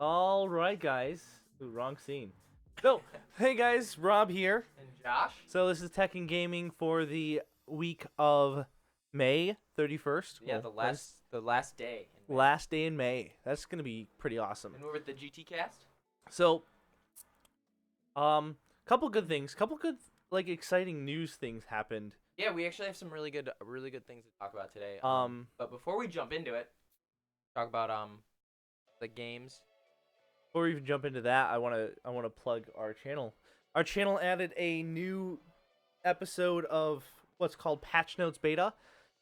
All right, guys. Ooh, wrong scene. No, hey guys, Rob here. And Josh? So this is Tech and Gaming for the week of May 31st. Yeah, Well, the last day. last day in May. That's gonna be pretty awesome. And we're with the GTCast? So, couple good things, couple good like exciting news things happened. Yeah, we actually have some really good things to talk about today. But before we jump into it, talk about the games. Before we even jump into that, I wanna plug our channel. Our channel added a new episode of what's called Patch Notes Beta.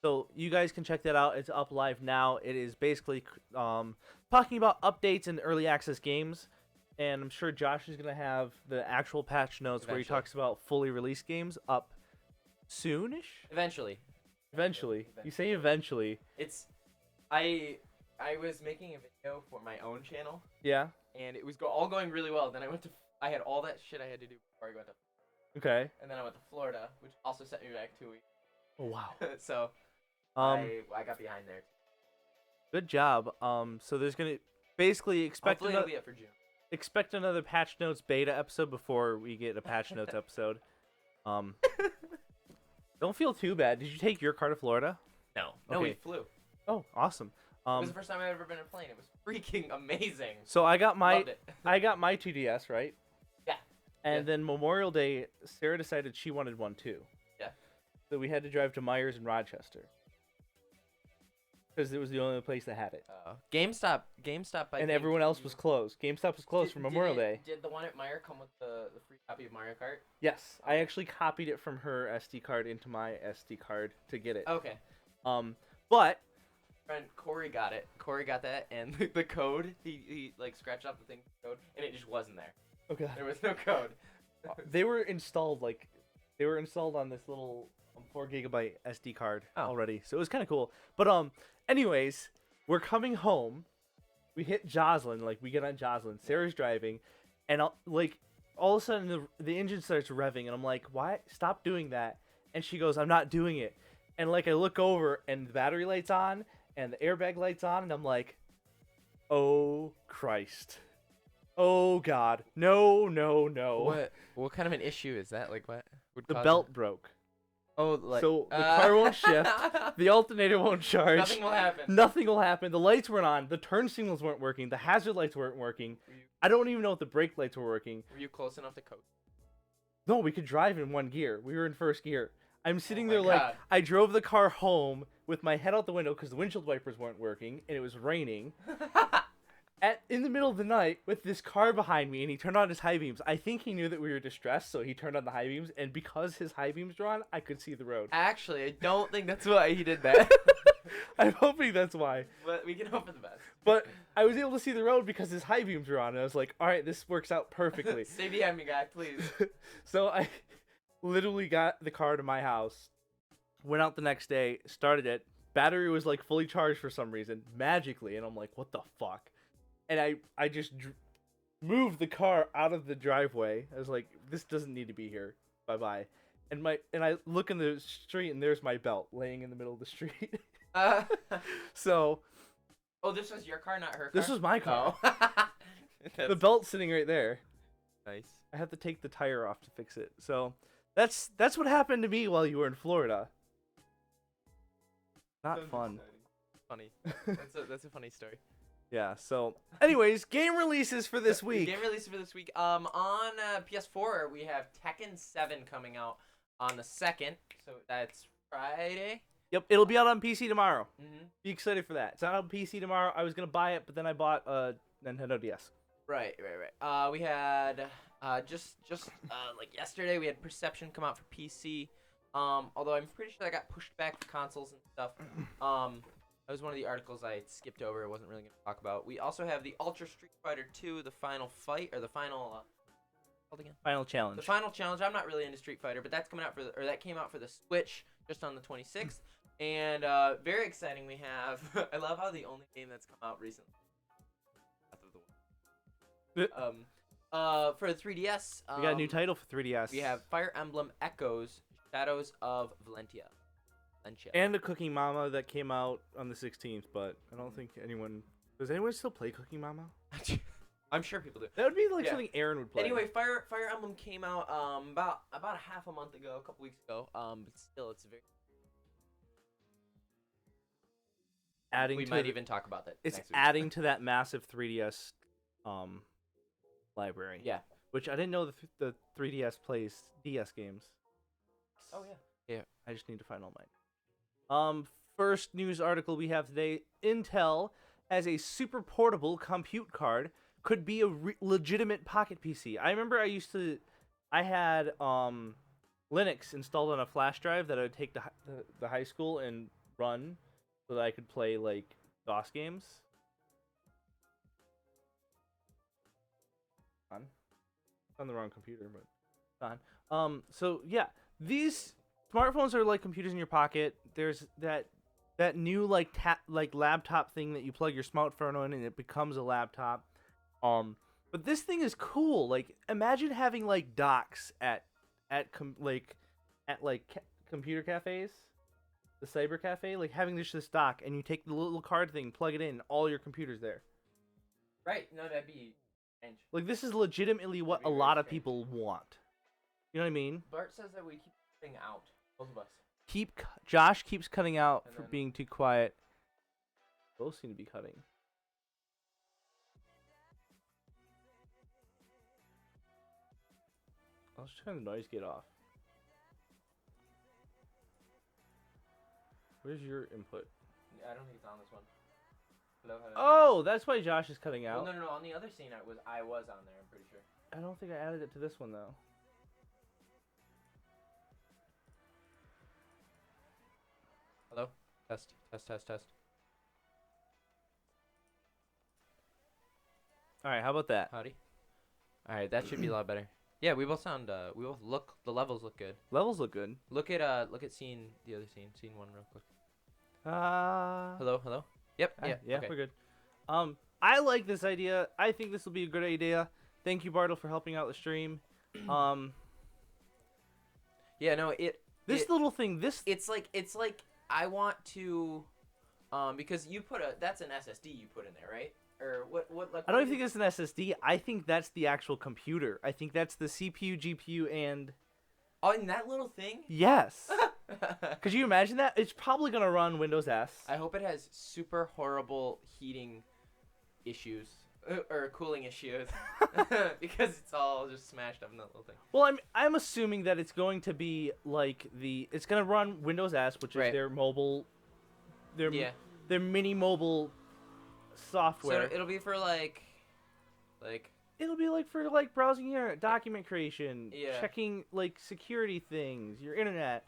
So you guys can check that out. It's up live now. It is basically talking about updates and early access games. And I'm sure Josh is going to have the actual patch notes where he talks about fully released games up soonish? Eventually. Eventually. You say eventually. It's I was making a video for my own channel. Yeah. And it was all going really well. Then I had all that shit I had to do before I went to. Okay. And then I went to Florida, which also set me back 2 weeks. Oh, wow. So I got behind there. Good job. So there's going to basically Hopefully it'll be up for June. Expect another patch notes beta episode before we get a patch notes episode. Don't feel too bad. Did you take your car to Florida? No. No, Okay. we flew. Oh, awesome. It was the first time I've ever been in a plane. It was freaking amazing. So I got my Loved it. I got my 2DS, right? Yeah. And then Memorial Day, Sarah decided she wanted one too. Yeah. So we had to drive to Myers in Rochester. Because it was the only place that had it. GameStop. And everyone else was closed. GameStop was closed for Memorial Day. Did the one at Meyer come with the free copy of Mario Kart? Yes, I actually copied it from her SD card into my SD card to get it. Okay. But Friend Corey got it. Corey got that, and the code, he like scratched off the thing code, and it just wasn't there. okay, There was no code. they were installed on this little 4 GB SD card already, so it was kind of cool. But anyways, we're coming home. We hit Joslyn, like we get on Joslyn. Sarah's driving, and all of a sudden the engine starts revving, and I'm like, "Why? Stop doing that!" And she goes, "I'm not doing it." And like I look over, and the battery light's on, and the airbag light's on, and I'm like, "Oh Christ! Oh God! No! No! No!" What kind of an issue is that? Like what? The belt broke. Oh, like So the car won't shift. The alternator won't charge. Nothing will happen. Nothing will happen. The lights weren't on. The turn signals weren't working. The hazard lights weren't working. I don't even know if the brake lights were working. Were you close enough to coast? No, we could drive in one gear. We were in first gear. I'm sitting my there like, God. I drove the car home with my head out the window because the windshield wipers weren't working and it was raining. In the middle of the night with this car behind me, and he turned on his high beams. I think he knew that we were distressed, so he turned on the high beams, and because his high beams were on, I could see the road. Actually, I don't think that's why he did that. I'm hoping that's why. But we can hope for the best. But I was able to see the road because his high beams were on, and I was like, all right, this works out perfectly. Stay behind me, guy, please. So I literally got the car to my house, went out the next day, started it. Battery was like fully charged for some reason, magically, and I'm like, what the fuck? And I just moved the car out of the driveway. I was like, this doesn't need to be here. Bye-bye. And I look in the street, and there's my belt laying in the middle of the street. So... Oh, this was your car, not her car? This was my car. Oh. The belt's sitting right there. Nice. I had to take the tire off to fix it. So that's what happened to me while you were in Florida. Not fun. Funny. That's a funny story. Yeah. So, anyways, game releases for this week. Game releases for this week. On PS4 we have Tekken 7 coming out on the 2nd. So that's Friday. Yep, it'll be out on PC tomorrow. Mm-hmm. Be excited for that. It's not on PC tomorrow. I was gonna buy it, but then I bought a Nintendo DS. Right. We had just like yesterday we had Perception come out for PC. Although I'm pretty sure that got pushed back for consoles and stuff. That was one of the articles I skipped over. I wasn't really gonna talk about. We also have the Ultra Street Fighter 2, the final fight or the final. Called again? Final challenge. The final challenge. I'm not really into Street Fighter, but that's coming out that came out for the Switch just on the 26th. And very exciting, we have. I love how the only game that's come out recently. For the 3DS, we got a new title for 3DS. We have Fire Emblem Echoes: Shadows of Valentia. And a Cooking Mama that came out on the 16th, but I don't think anyone. Does anyone still play Cooking Mama? I'm sure people do. That would be like something Aaron would play. Anyway, Fire Emblem came out about a half a month ago, a couple weeks ago. But still, it's very. We might even talk about that. It's adding to that massive 3DS library. Yeah. Which I didn't know the 3DS plays DS games. Oh yeah. Yeah. I just need to find all mine. First news article we have today: Intel as a super portable compute card could be a legitimate pocket PC. I remember I had Linux installed on a flash drive that I would take to the high school and run. So that I could play, like, DOS games. It's on the wrong computer, but it's on. So, yeah. These smartphones are like computers in your pocket. There's that new, like, laptop thing that you plug your smartphone in and it becomes a laptop. But this thing is cool. Like, imagine having, like, docks at computer cafes. The cyber cafe, like having this dock, and you take the little card thing, plug it in, all your computers there. Right. No, that'd be strange. Like, this is legitimately what a lot of people want. You know what I mean? Bart says that we keep cutting out, both of us. Josh keeps cutting out for being too quiet. Both seem to be cutting. I was trying the noise get off. Where's your input? I don't think it's on this one. Hello. Oh, that's why Josh is cutting out. Well, no. On the other scene, I was on there. I'm pretty sure. I don't think I added it to this one though. Hello. Test. All right, how about that? Howdy. All right, that should be a lot better. Yeah, we both sound. We both look. The levels look good. Levels look good. Look at scene. The other scene. Scene 1, real quick. Hello. Yep. Yeah. Okay. We're good. I like this idea. I think this will be a good idea. Thank you, Bartle, for helping out the stream. Yeah. No. Little thing. It's like I want to, because you put that's an SSD you put in there, right? Or what? Like, I don't think it's an SSD. I think that's the actual computer. I think that's the CPU, GPU, and. Oh, in that little thing? Yes. Could you imagine that? It's probably gonna run Windows S. I hope it has super horrible heating issues or cooling issues because it's all just smashed up in that little thing. Well, I'm assuming that it's going to be like it's gonna run Windows S, which is their mobile, their mini mobile software. So it'll be for like. It'll be like for like browsing your document creation, checking like security things, your internet,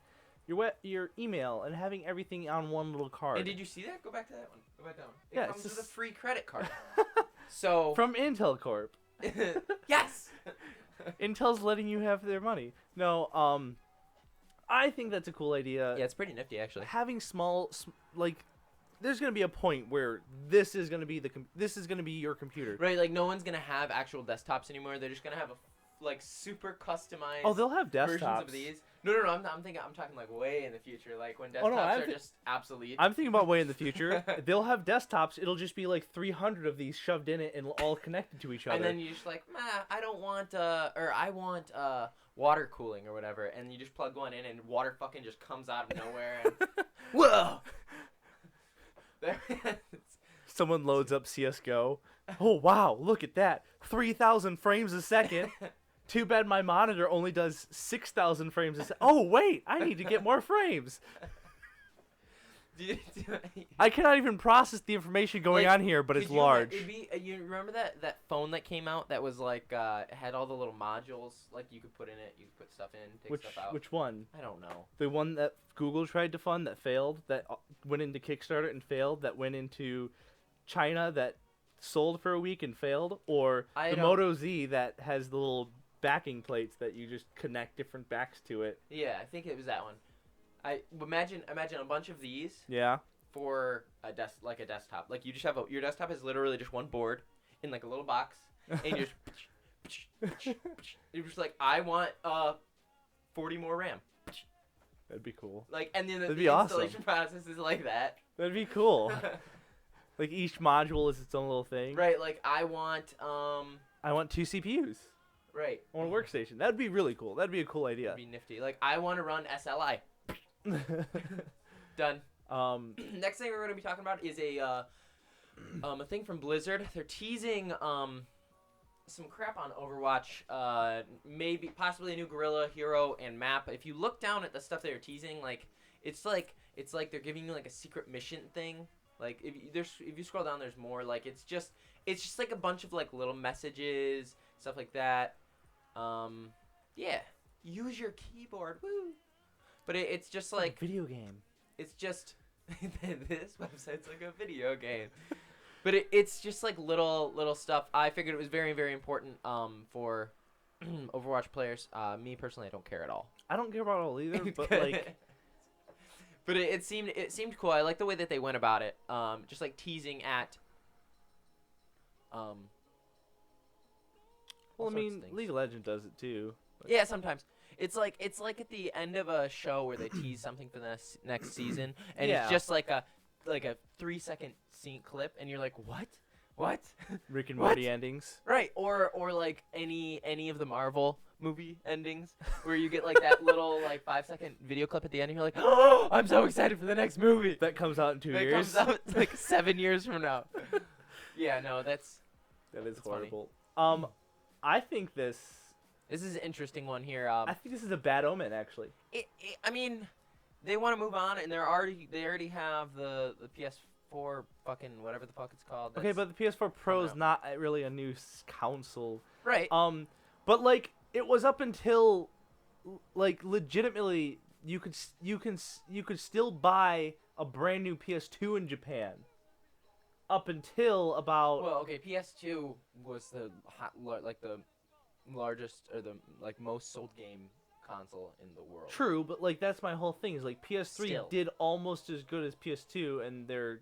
your email, and having everything on one little card. And did you see that? Go back to that one. Go back down. Yeah, it comes with a free credit card. So from Intel Corp. Yes. Intel's letting you have their money. No, I think that's a cool idea. Yeah, it's pretty nifty actually. Having small, like, there's gonna be a point where this is gonna be this is gonna be your computer. Right, like no one's gonna have actual desktops anymore. They're just gonna have like super customized. Oh, they'll have desktops. Versions of these. No. I'm talking like way in the future, like when desktops are just obsolete. I'm thinking about way in the future. They'll have desktops. It'll just be like 300 of these shoved in it and all connected to each other. And then you just like, I don't want I want water cooling or whatever, and you just plug one in and water fucking just comes out of nowhere. And whoa! Someone loads up CS:GO. Oh wow, look at that! 3,000 frames a second. Too bad my monitor only does 6,000 frames a second. Oh wait, I need to get more frames. I cannot even process the information going on here, but it's large. You remember that phone that came out that was like had all the little modules like you could put in it, you could put stuff in, take stuff out. Which one? I don't know. The one that Google tried to fund that failed, that went into Kickstarter and failed, that went into China that sold for a week and failed, or the Moto Z that has the little backing plates that you just connect different backs to it. Yeah, I think it was that one. I imagine a bunch of these. Yeah. For a desktop, like you just have your desktop is literally just one board in like a little box, and you just you're just like, I want 40 more RAM. That'd be cool. Like, and then the awesome. installation process is like that. That'd be cool. Like each module is its own little thing. Right. Like I want 2 CPUs. Right. On a workstation. That'd be really cool. That'd be a cool idea. That'd be nifty. Like I want to run SLI. Done. Next thing we're going to be talking about is a thing from Blizzard. They're teasing some crap on Overwatch. Maybe possibly a new gorilla, hero, and map. If you look down at the stuff they're teasing, like it's like they're giving you like a secret mission thing. Like if you scroll down, there's more. Like it's just like a bunch of like little messages, stuff like that. Yeah. Use your keyboard. Woo. But it's just like video game. It's just this website's like a video game. But it's just like little stuff. I figured it was very, very important for Overwatch players. Me personally, I don't care at all. I don't care about it all either, but like but it seemed cool. I like the way that they went about it. Just like teasing at well, I mean, League of Legends does it too. But yeah, sometimes. It's like at the end of a show where they tease something for the next season, and it's just like a 3-second scene clip, and you're like, what? Rick and Morty endings, right? Or like any of the Marvel movie endings, where you get like that little like 5-second video clip at the end, and you're like, oh, I'm so excited for the next movie that comes out in 2 years. That comes out like 7 years from now. Yeah, no, that is horrible. Funny. I think this is an interesting one here. I think this is a bad omen, actually. I mean, they want to move on, and they already have the PS4 fucking whatever the fuck it's called. Okay, but the PS4 Pro is not really a new console. Right. But like it was up until like legitimately you could still buy a brand new PS2 in Japan. Up until about PS2 was the largest or the like most sold game console in the world. True, but like that's my whole thing is like PS3 did almost as good as PS2, and they're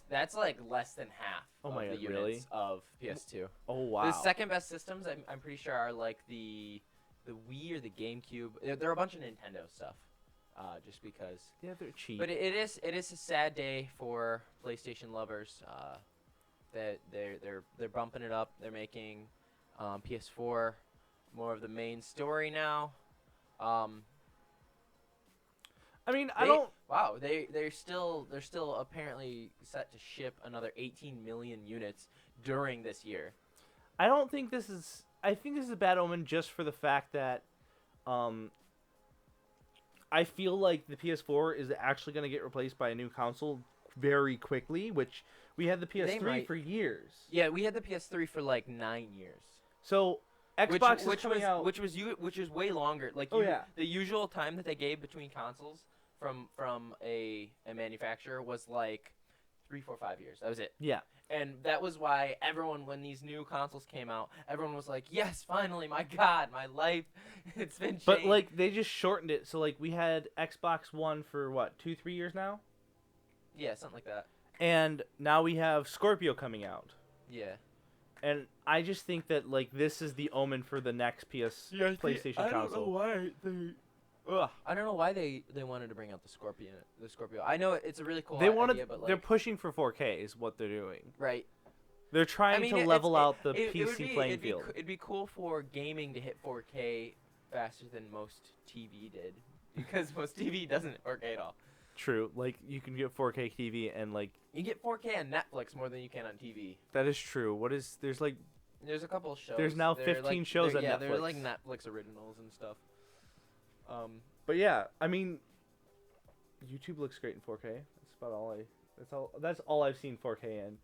that's like less than half of the units of PS2. Oh wow. The second best systems I'm pretty sure are like the Wii or the GameCube. There are a bunch of Nintendo stuff. Just because. Yeah, they're cheap. But it is a sad day for PlayStation lovers. That they're bumping it up. They're making PS4 more of the main story now. I mean, Wow, they're still apparently set to ship another 18 million units during this year. I think this is a bad omen just for the fact that I feel like the PS4 is actually going to get replaced by a new console very quickly, which we had the PS3 for years. Yeah, we had the PS3 for like 9 years. So Xbox is coming out, which was way longer. Like the usual time that they gave between consoles from a manufacturer was like 3, 4, 5 years. That was it. Yeah. And that was why everyone, when these new consoles came out, everyone was like, yes, finally, my God, my life, it's been changed. But, like, they just shortened it. So, like, we had Xbox One for, what, 2, 3 years now? Yeah, something like that. And now we have Scorpio coming out. Yeah. And I just think that like this is the omen for the next PlayStation console. I don't know why they. I don't know why they wanted to bring out the Scorpio. I know it's a really cool idea, but like, they're pushing for 4K is what they're doing. Right. They're trying to level out the PC playing field. It'd be cool for gaming to hit 4K faster than most TV did, because most TV doesn't hit 4K at all. True. Like you can get 4K TV and like you get 4K on Netflix more than you can on TV. That is true. There's a couple of shows. There's now 15 shows on Netflix. Yeah, they're like Netflix originals and stuff. But yeah, I mean, YouTube looks great in 4K. That's all I've seen 4K in.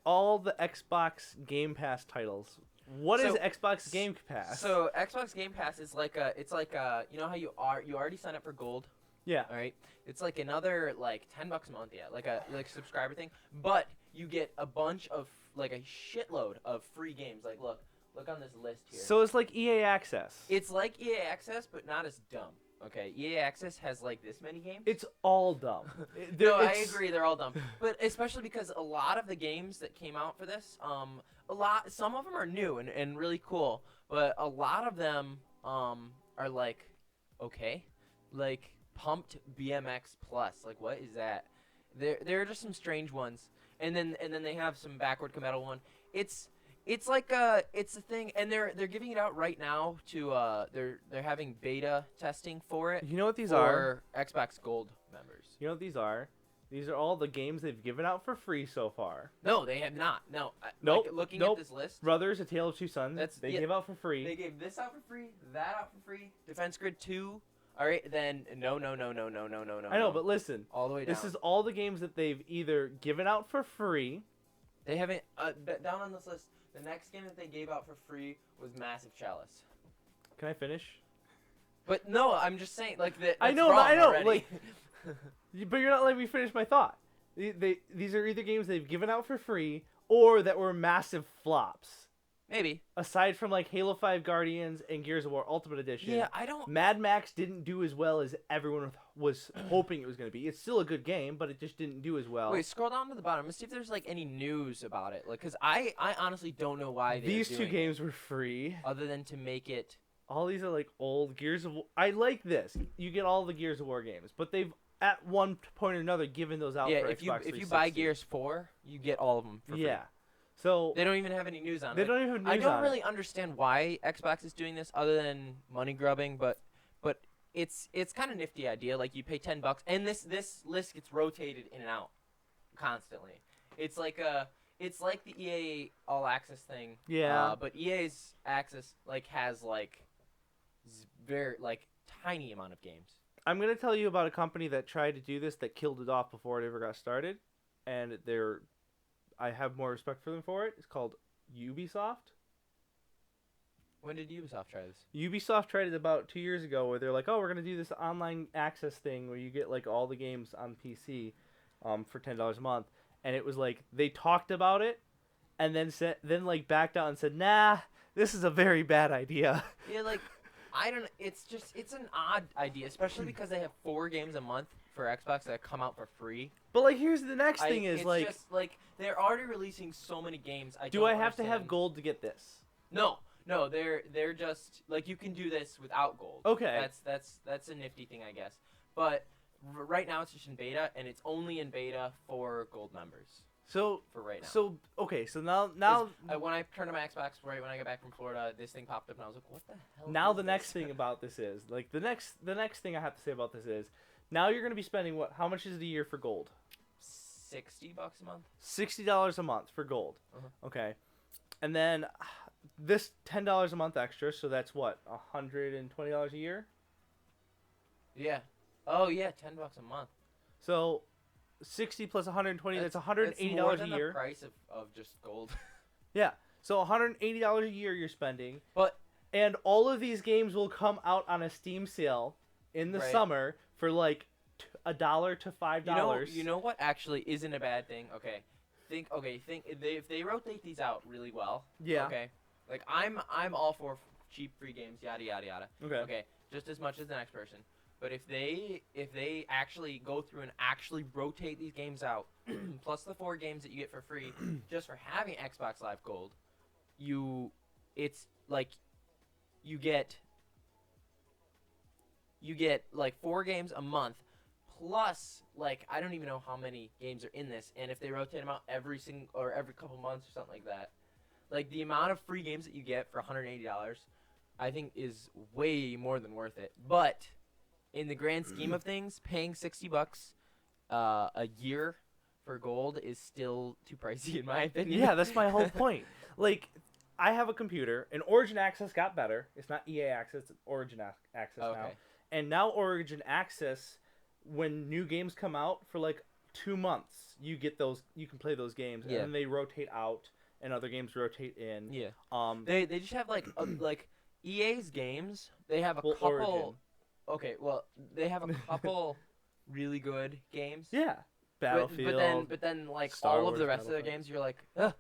All the Xbox Game Pass titles. What is Xbox Game Pass? So Xbox Game Pass is you know how you already signed up for Gold? Yeah. All right. It's like another like $10 a month, yeah, like a subscriber thing. But you get a bunch of like a shitload of free games. Like look on this list here. So it's like EA Access. It's like EA Access, but not as dumb. Okay, EA Access has like this many games. It's all dumb. I agree, they're all dumb. But especially because a lot of the games that came out for this, some of them are new and really cool, but a lot of them are like, okay, like Pumped BMX Plus. Like, what is that? There are just some strange ones, and then they have some backward compatible one. It's a thing, and they're giving it out right now to they're having beta testing for it. You know what these are? Xbox Gold members. You know what these are? These are all the games they've given out for free so far. No, they have not. No. Nope. Like, looking at this list. Brothers: A Tale of Two Sons. They gave out for free. They gave this out for free, that out for free. Defense Grid 2. All right, then no. I know, but listen. All the way down. This is all the games that they've either given out for free. They haven't down on this list. The next game that they gave out for free was Massive Chalice. Can I finish? But no, I'm just saying, like that. I know. Already. Like, but you're not letting me finish my thought. These are either games they've given out for free or that were massive flops. Maybe. Aside from like Halo 5 Guardians and Gears of War Ultimate Edition. Yeah, I don't. Mad Max didn't do as well as everyone was hoping it was going to be. It's still a good game, but it just didn't do as well. Wait, scroll down to the bottom. Let's see if there's like any news about it. Like, cause I honestly don't know why these two games were free. Other than to make it. All these are like old Gears of War. I like this. You get all the Gears of War games, but they've at one point or another given those out. Yeah, for if Xbox you buy Gears 4, you get all of them for free. Yeah. So they don't even have any news on it. They don't even have news I don't really understand why Xbox is doing this, other than money grubbing. But it's kind of nifty idea. Like you pay $10, and this list gets rotated in and out constantly. It's like the EA All Access thing. Yeah. But EA's Access has very tiny amount of games. I'm gonna tell you about a company that tried to do this that killed it off before it ever got started, and I have more respect for them for it. It's called Ubisoft. When did Ubisoft try this? Ubisoft tried it about 2 years ago, where they're like, "Oh, we're gonna do this online access thing where you get like all the games on PC, for $10 a month." And it was like they talked about it, and then backed out and said, "Nah, this is a very bad idea." Yeah, like I don't. It's an odd idea, especially because they have 4 games a month for Xbox that come out for free. But like, here's the next thing: it's just like they're already releasing so many games. Do I have to have gold to get this? No, they're just like you can do this without gold. Okay, that's a nifty thing, I guess. But right now it's just in beta, and it's only in beta for gold members. So for right now. So okay, so now when I turned on my Xbox right when I got back from Florida, this thing popped up, and I was like, "What the hell?" Now the next thing about this is like the next thing I have to say about this is now you're gonna be spending what? How much is it a year for gold? $60 a month. $60 a month for gold. Uh-huh. Okay, and then this $10 a month extra, so that's what, $120 a year. Yeah. Oh yeah, $10 a month. So 60 plus 120, that's $180 a year. The price of just gold. Yeah. So $180 a year you're spending. And all of these games will come out on a Steam sale in the summer for like $1 to $5. You know what actually isn't a bad thing? Okay. Think if they rotate these out really well. Yeah. Okay. Like I'm all for cheap free games, yada yada yada. Okay. Okay. Just as much as the next person. But if they actually go through and actually rotate these games out, plus the 4 games that you get for free just for having Xbox Live Gold, it's like you get like 4 games a month, plus like I don't even know how many games are in this, and if they rotate them out every couple months or something like that, like the amount of free games that you get for $180, I think is way more than worth it. But in the grand scheme of things, paying $60 a year for gold is still too pricey in my opinion. Yeah, that's my whole point. Like, I have a computer, and Origin Access got better. It's not EA Access, it's Origin Access now. And now Origin Access, when new games come out for like 2 months, you can play those games, and then they rotate out, and other games rotate in. Yeah. They just have like like EA's games. They have a couple. Origin. Okay, well, they have a couple really good games. Yeah. Battlefield. But then like Star all Wars of the rest of their Battlefront. games, you're like, ugh,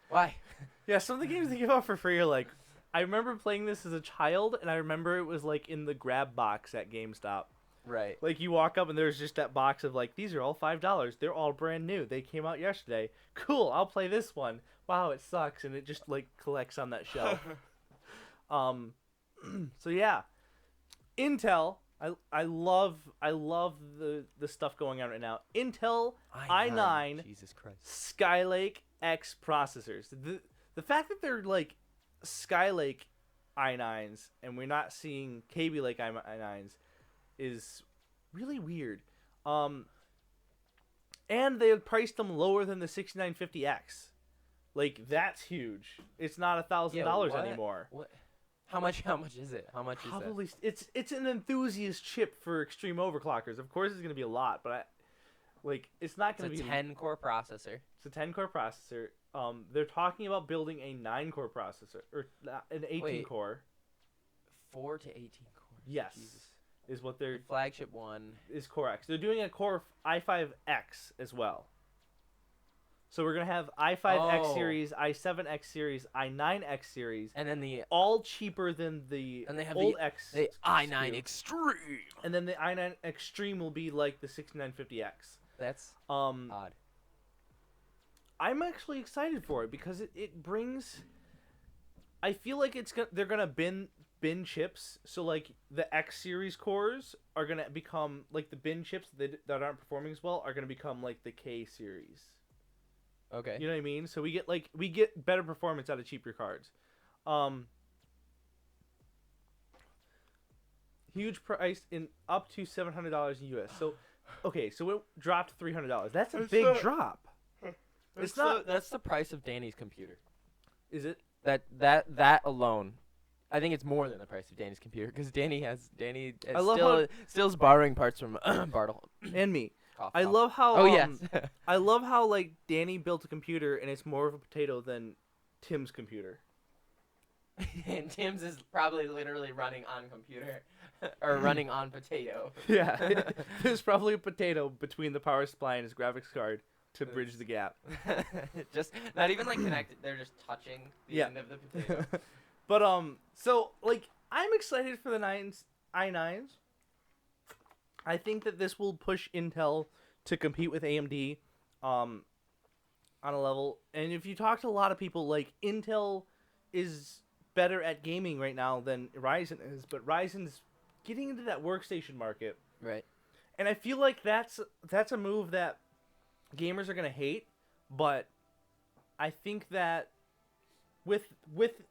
why? Yeah, some of the games they give out for free are like, I remember playing this as a child, and I remember it was like in the grab box at GameStop. Right. Like, you walk up and there's just that box of like, these are all $5. They're all brand new. They came out yesterday. Cool, I'll play this one. Wow, it sucks, and it just like collects on that shelf. So yeah, Intel. I love the stuff going on right now. Intel i9 Jesus Christ. Skylake X processors. The fact that they're like Skylake i9s and we're not seeing Kaby Lake i9s is really weird. And they priced them lower than the 6950X. Like, that's huge. It's not $1,000 anymore. What? How much is it? How much Probably, is that? it's an enthusiast chip for extreme overclockers. Of course, it's gonna be a lot, but it's not gonna be. It's a 10-core processor. It's a 10-core processor. They're talking about building a 9-core processor or an 18-core. 4 to 18 cores. Yes, Jesus. is what their flagship one is Core X. They're doing a Core i5X as well. So we're gonna have i5X series, i7X series, i9X series, and then the all cheaper than the and they have old the, X. the i9 Extreme. And then the i9 Extreme will be like the 6950X. That's odd. I'm actually excited for it because it brings. I feel like they're gonna bin chips. So like the X series cores are gonna become like the bin chips that aren't performing as well are gonna become like the K series. Okay. You know what I mean? So we get better performance out of cheaper cards. Huge price in up to $700 in US. So okay, so it dropped $300. That's a big drop. It's not. That's the price of Danny's computer. Is it? That alone, I think it's more than the price of Danny's computer because Danny still's borrowing parts from Bartle and me. I cough. love how. Oh yes. I love how like Danny built a computer and it's more of a potato than Tim's computer. And Tim's is probably literally running on computer or running on potato. Yeah, there's probably a potato between the power supply and his graphics card to bridge the gap. Just not even like connected. They're just touching the end of the potato. But so like I'm excited for the i9s. I think that this will push Intel to compete with AMD on a level. And if you talk to a lot of people, like Intel is better at gaming right now than Ryzen is, but Ryzen's getting into that workstation market. Right. And I feel like that's a move that gamers are going to hate, but I think that with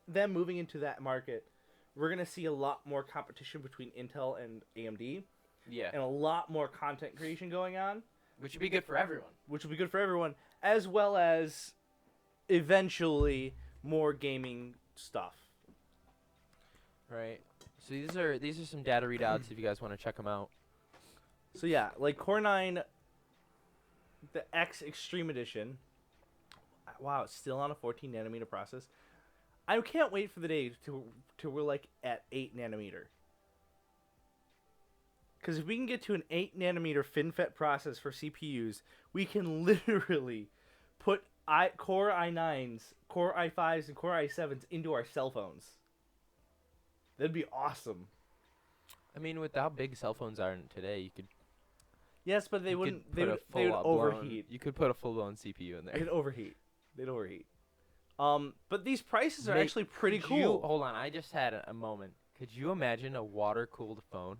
them moving into that market, we're going to see a lot more competition between Intel and AMD. Yeah. And a lot more content creation going on. Which would be good for everyone. As well as eventually more gaming stuff. Right. So these are some data readouts if you guys want to check them out. So yeah, like Core 9, the X Extreme Edition. Wow, it's still on a 14 nanometer process. I can't wait for the day to we're like at 8 nanometer. Because if we can get to an 8 nanometer FinFET process for CPUs, we can literally put Core i9s, Core i5s, and Core i7s into our cell phones. That'd be awesome. I mean, with how big cell phones are today, you could. Yes, but they You wouldn't. could They put would, a they would full-blown- overheat. You could put a full-blown CPU in there. They'd overheat. They'd overheat. But these prices are Mate, actually pretty could cool. you- hold on, I just had a moment. Could you imagine a water-cooled phone?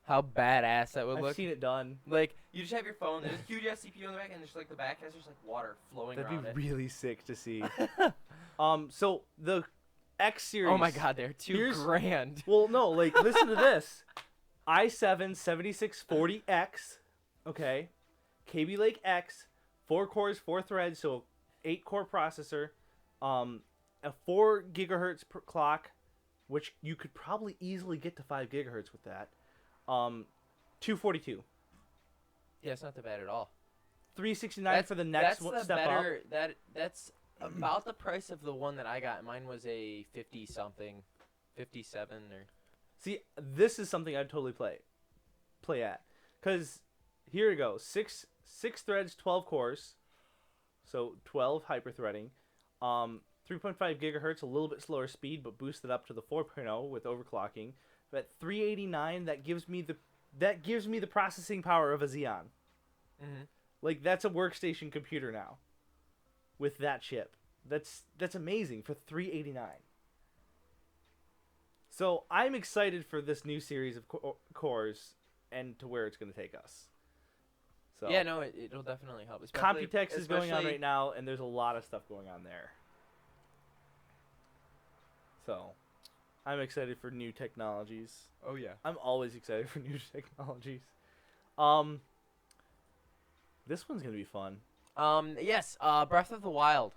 How badass that would I've look. seen it done. Like, you just have your phone, there's a huge ass CPU in the back, and just like the back has just like water flowing That'd around be it. really sick to see. So the X series. Oh my god, they're $2,000. Well, no, like listen to this. i7-7640X, okay, KB Lake X, 4 cores, 4 threads, so 8-core processor, a 4 gigahertz per clock, which you could probably easily get to 5 gigahertz with that. 242. Yeah, it's not that bad at all. 369 for the next step up. That's about the price of the one that I got. Mine was a 50-something, 57 or. See, this is something I'd totally play at, cause here we go, six threads, 12 cores, so 12 hyper-threading, 3.5 gigahertz, a little bit slower speed, but boosted up to the 4.0 with overclocking. But 389, that gives me the processing power of a Xeon. Mm-hmm. Like that's a workstation computer now, with that chip. That's amazing for 389. So I'm excited for this new series of cores and to where it's going to take us. So Yeah, no, it'll definitely help. Computex is going on right now, and there's a lot of stuff going on there. So I'm excited for new technologies. Oh yeah. I'm always excited for new technologies. This one's going to be fun. Yes, Breath of the Wild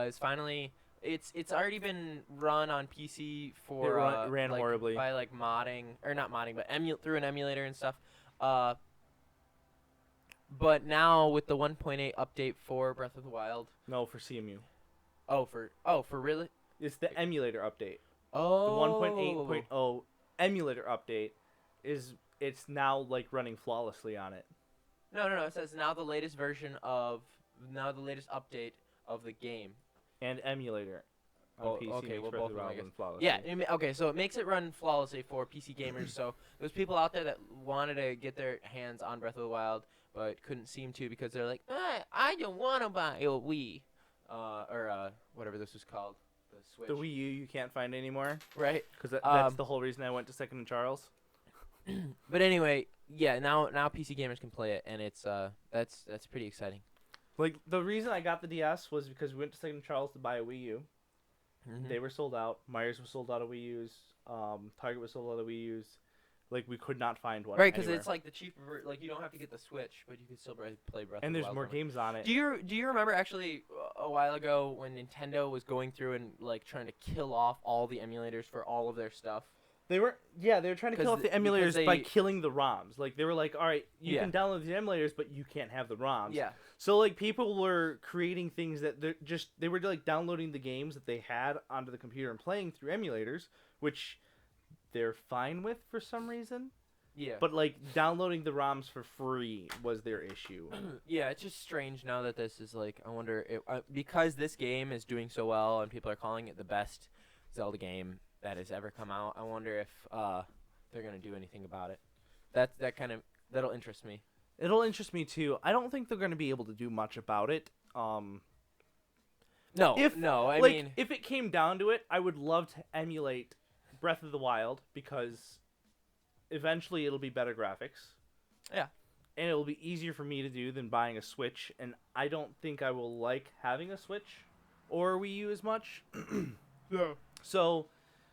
is finally. It's already been run on PC for It ran like, horribly by like modding or not modding, but through an emulator and stuff. But now with the 1.8 update for Breath of the Wild. No, for CMU. Oh, for really? It's the emulator update. Oh. The 1.8.0 emulator update it's now like running flawlessly on it. No. It says now the latest update of the game. And emulator on PC. Okay, well, Breath of both the of them, I Wild guess. run flawlessly. Yeah, okay, so it makes it run flawlessly for PC gamers. So those people out there that wanted to get their hands on Breath of the Wild but couldn't seem to because they're like, I don't want to buy a Wii, or whatever this was called, the Switch. The Wii U you can't find anymore, right? Because that's the whole reason I went to Second and Charles. But anyway, yeah, now PC gamers can play it, and it's that's pretty exciting. Like the reason I got the DS was because we went to Second and Charles to buy a Wii U. Mm-hmm. They were sold out. Myers was sold out of Wii U's. Target was sold out of Wii U's. Like we could not find one. Right, because anywhere. it's like the cheaper. Like you don't have to get the Switch, but you can still play Breath of the Wild. And there's more games on it. Do you remember actually a while ago when Nintendo was going through and like trying to kill off all the emulators for all of their stuff? They were trying to kill off the emulators by killing the ROMs. Like they were like, all right, you can download the emulators, but you can't have the ROMs. Yeah. So like people were creating things that they were like downloading the games that they had onto the computer and playing through emulators, which they're fine with for some reason. Yeah. But like downloading the ROMs for free was their issue. Yeah, it's just strange now that this is like. I wonder if, because this game is doing so well and people are calling it the best Zelda game that has ever come out. I wonder if they're gonna do anything about it. That'll interest me. It'll interest me too. I don't think they're gonna be able to do much about it. I mean, if it came down to it, I would love to emulate Breath of the Wild because eventually it'll be better graphics. Yeah. And it'll be easier for me to do than buying a Switch, and I don't think I will like having a Switch or Wii U as much. No. So.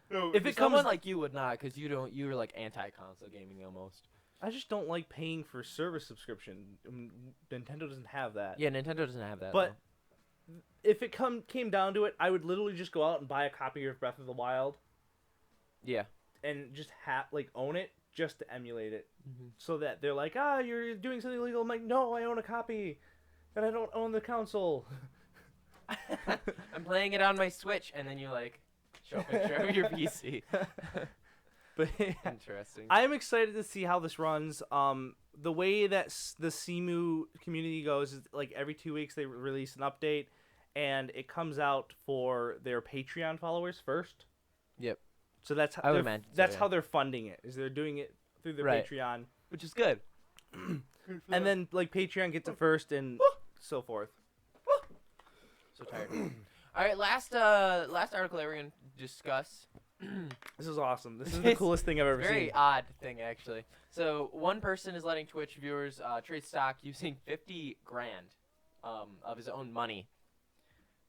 No, if it comes like you would not, because you were like anti-console gaming almost. I just don't like paying for service subscription. Nintendo doesn't have that. Yeah, Nintendo doesn't have that. But if it came down to it, I would literally just go out and buy a copy of Breath of the Wild. Yeah. And just own it just to emulate it, so that they're like, you're doing something illegal. I'm like, no, I own a copy, and I don't own the console. I'm playing it on my Switch, and then you like. Show a picture of your PC. But interesting. I'm excited to see how this runs. The way that the CMU community goes is like every 2 weeks they release an update, and it comes out for their Patreon followers first. Yep. So that's I would imagine that's how they're funding it. Is they're doing it through their Patreon, which is good. And then like Patreon gets it first and so forth. So tired. All right, last article that we're gonna discuss. This is awesome. This is the coolest thing I've ever seen. Very odd thing, actually. So one person is letting Twitch viewers trade stock using $50,000 of his own money.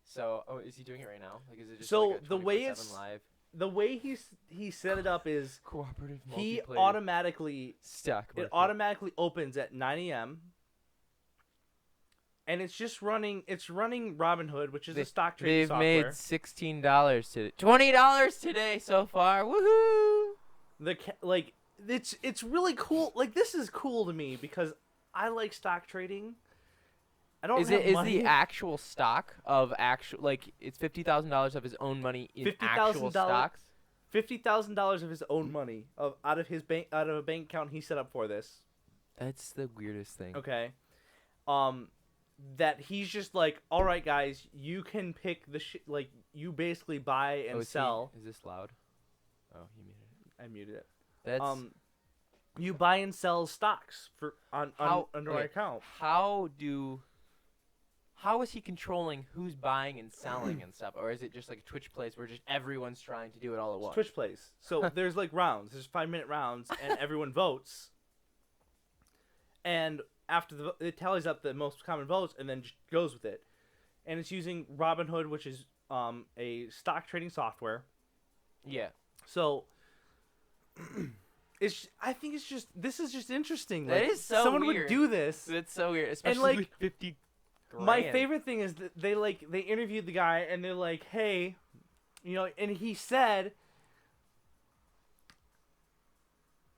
So, is he doing it right now? Like, is it just like a 24/7 live? The way he set it up is cooperative multiplayer. He automatically stock market. It automatically opens at 9 a.m. and it's just running. It's running Robinhood, which is a stock trading software. They've made $16 today, $20 today so far. Woohoo! It's really cool. Like, this is cool to me because I like stock trading. I don't have money. The actual stock of it's $50,000 of his own money in actual stocks? $50,000 of his own money out of a bank account he set up for this. That's the weirdest thing. Okay. That he's just like, all right, guys, you can pick like, you basically buy and sell. Is this loud? Oh, he muted it. I muted it. That's you buy and sell stocks under my account. How is he controlling who's buying and selling and stuff? Or is it just like a Twitch plays where just everyone's trying to do it all at once? Twitch plays. So there's like rounds. There's 5-minute rounds, and everyone votes. And after it tallies up the most common votes, and then just goes with it. And it's using Robinhood, which is a stock trading software. Yeah. So I think this is just interesting. That is so someone weird. Would do this. That's so weird, especially with 50 grand. My favorite thing is that they interviewed the guy and they're like, hey, and he said,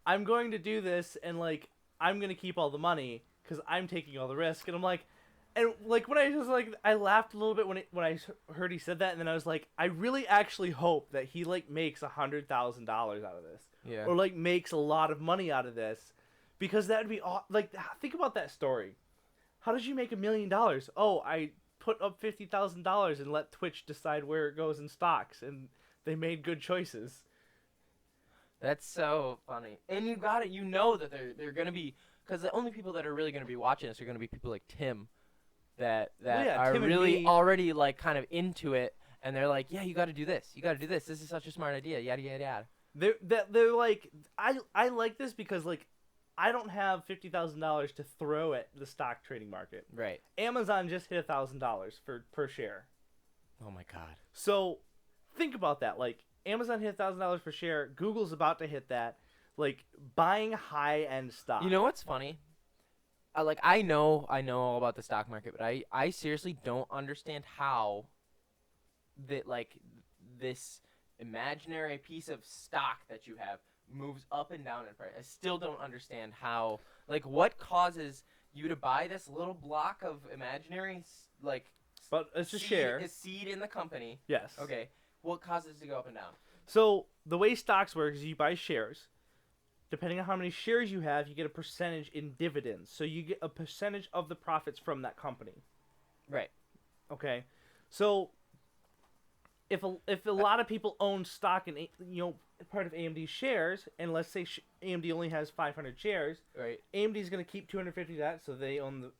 I'm going to do this and like I'm gonna keep all the money because I'm taking all the risk. And I'm like, when I was like, I laughed a little bit when I heard he said that, and then I was like, I really actually hope that he like makes $100,000 out of this. Yeah. Or like makes a lot of money out of this, because that would be like, think about that story. How did you make $1 million? Oh, I put up $50,000 and let Twitch decide where it goes in stocks, and they made good choices. That's so funny. And you know that they're gonna be, because the only people that are really gonna be watching this are gonna be people like Tim, that are Tim really already like kind of into it, and they're like, yeah, you got to do this. You got to do this. This is such a smart idea. Yada yada yada. They're like, I like this because like, I don't have $50,000 to throw at the stock trading market. Right. Amazon just hit $1,000 per share. Oh my god. So think about that. Like, Amazon hit $1,000 per share. Google's about to hit that. Like, buying high-end stock. You know what's funny? I know all about the stock market, but I seriously don't understand how that like this imaginary piece of stock that you have moves up and down in price. I still don't understand how, like, what causes you to buy this little block of imaginary, like, but it's a share. A seed in the company. Yes. Okay. What causes it to go up and down? So the way stocks work is you buy shares. Depending on how many shares you have, you get a percentage in dividends. So you get a percentage of the profits from that company. Right. Okay. So if a lot of people own stock in part of AMD's shares, and let's say AMD only has 500 shares, right? AMD is going to keep 250 of that, so they own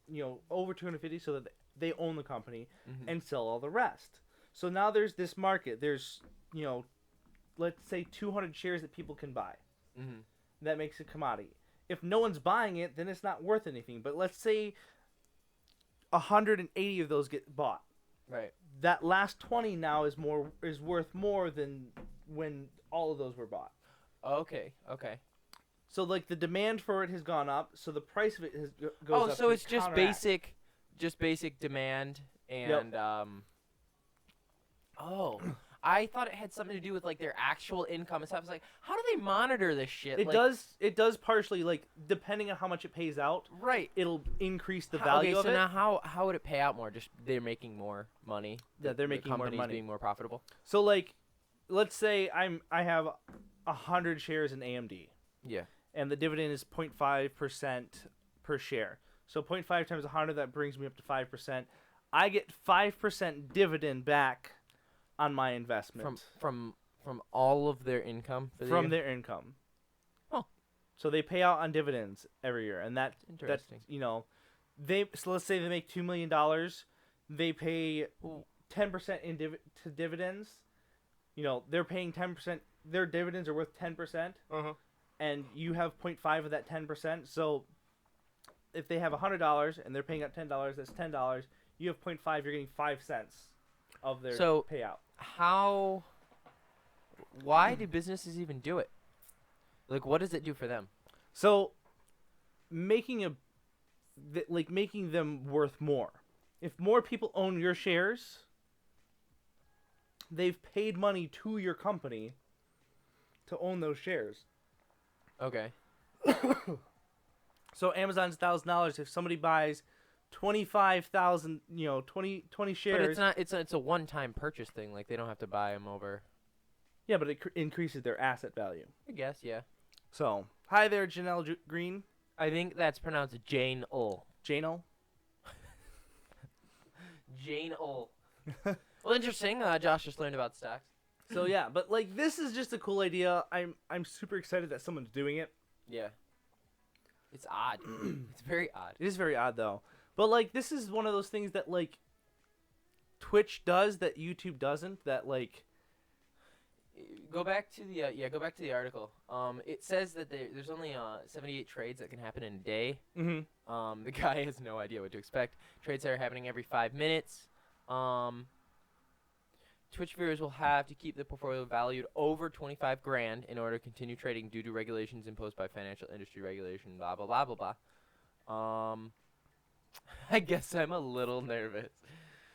over 250, so that they own the company, and sell all the rest. So now there's this market. There's let's say 200 shares that people can buy. Mm-hmm. That makes it commodity. If no one's buying it, then it's not worth anything. But let's say 180 of those get bought. Right. That last 20 now is worth more than when all of those were bought. Okay. So like the demand for it has gone up, so the price of it goes up. Oh, so it's just basic demand and Oh, I thought it had something to do with like their actual income and stuff. I was like, how do they monitor this shit? It does partially, like, depending on how much it pays out. Right. It'll increase the value of it. Okay, so now how would it pay out more? Just they're making more money. Yeah, they're making more money, being more profitable. So like, let's say I have 100 shares in AMD. Yeah. And the dividend is 0.5% per share. So 0.5 times 100, that brings me up to 5%. I get 5% dividend back on my investment. From From all of their income for the from year? their income. Oh. So they pay out on dividends every year, and that's Interesting. so let's say they make $2 million, they pay 10% to dividends. They're paying 10%. Their dividends are worth 10%, and you have 0.5 of that 10%. So if they have $100 and they're paying out $10, that's $10. You have 0.5. You're getting 5 cents of their payout. Why do businesses even do it? Like, what does it do for them? So making them worth more. If more people own your shares, they've paid money to your company to own those shares. Okay. So Amazon's $1,000. If somebody buys 25,000, 20 shares. But it's a one-time purchase thing. Like, they don't have to buy them over. Yeah, but it increases their asset value. I guess, yeah. So, hi there, Janelle Green. I think that's pronounced Jane Ull. Jane-Ull? Jane Ull. Well, interesting. Josh just learned about stocks. So yeah, but this is just a cool idea. I'm super excited that someone's doing it. Yeah. It's odd. It's very odd. It is very odd though. But this is one of those things that Twitch does that YouTube doesn't. That Go back to the article. It says that there's only 78 trades that can happen in a day. Mm-hmm. The guy has no idea what to expect. Trades are happening every 5 minutes. Twitch viewers will have to keep the portfolio valued over 25 grand in order to continue trading due to regulations imposed by financial industry regulation. Blah blah blah blah blah. I guess I'm a little nervous.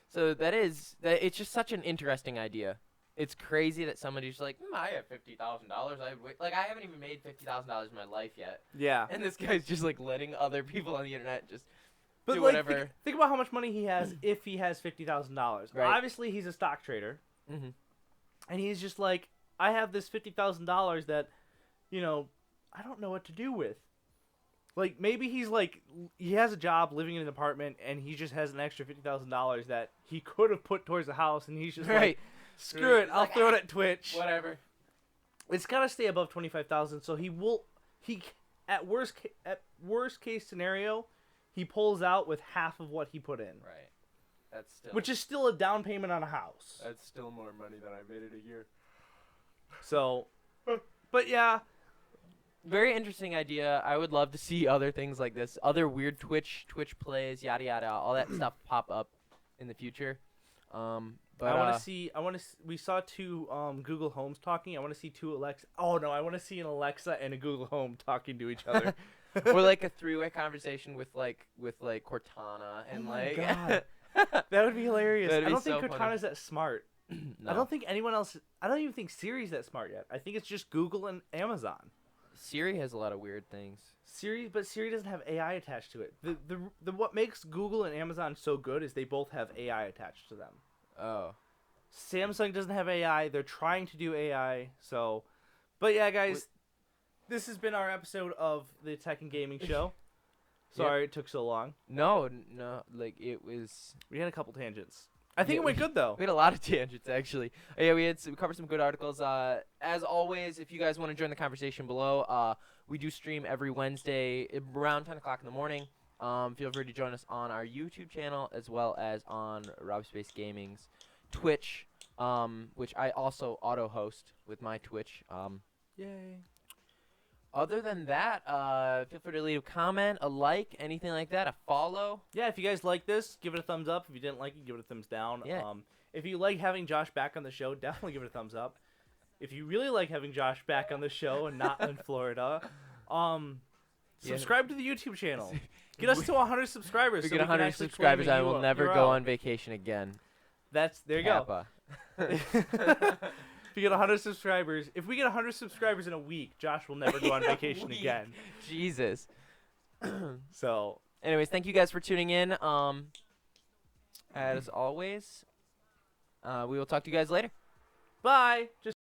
So it's just such an interesting idea. It's crazy that somebody's like, I have $50,000. I haven't even made $50,000 in my life yet. Yeah. And this guy's just letting other people on the internet just do whatever. Think about how much money he has if he has $50,000. Right. Well, obviously he's a stock trader. Mm-hmm. And he's just I have this $50,000 that, I don't know what to do with. Maybe he's he has a job living in an apartment and he just has an extra $50,000 that he could have put towards the house, and he's just screw it, I'll throw it at Twitch. Whatever. It's got to stay above 25,000, so at worst case scenario, he pulls out with half of what he put in. Right. Which is still a down payment on a house. That's still more money than I made in a year. So, but yeah. Very interesting idea. I would love to see other things like this, other weird Twitch plays, yada yada, all that stuff pop up in the future. But I want to see. We saw two Google Homes talking. I want to see two Alexa. Oh no, I want to see an Alexa and a Google Home talking to each other. Or a 3-way conversation with Cortana and God. That would be hilarious. I don't think Cortana's funny. that smart. No. I don't think anyone else. I don't even think Siri's that smart yet. I think it's just Google and Amazon. Siri has a lot of weird things. Siri doesn't have AI attached to it. The what makes Google and Amazon so good is they both have AI attached to them. Oh. Samsung doesn't have AI. They're trying to do AI. So, but yeah, guys, this has been our episode of the Tech and Gaming Show. Sorry it took so long. No, it was. We had a couple tangents. I think it went good though. We had a lot of tangents actually. Yeah, we covered some good articles. As always, if you guys want to join the conversation below, we do stream every Wednesday around 10 o'clock in the morning. Feel free to join us on our YouTube channel as well as on Rob Space Gaming's Twitch, which I also auto-host with my Twitch. Yay. Other than that, feel free to leave a comment, a like, anything like that, a follow. Yeah, if you guys like this, give it a thumbs up. If you didn't like it, give it a thumbs down. Yeah. If you like having Josh back on the show, definitely give it a thumbs up. If you really like having Josh back on the show and not in Florida, subscribe to the YouTube channel. Get us to 100 subscribers. If we get 100 subscribers, I will never go on vacation again. There you go. If you get 100 subscribers, if we get 100 subscribers in a week, Josh will never go on vacation again. Jesus. So, anyways, thank you guys for tuning in. As always, we will talk to you guys later. Bye.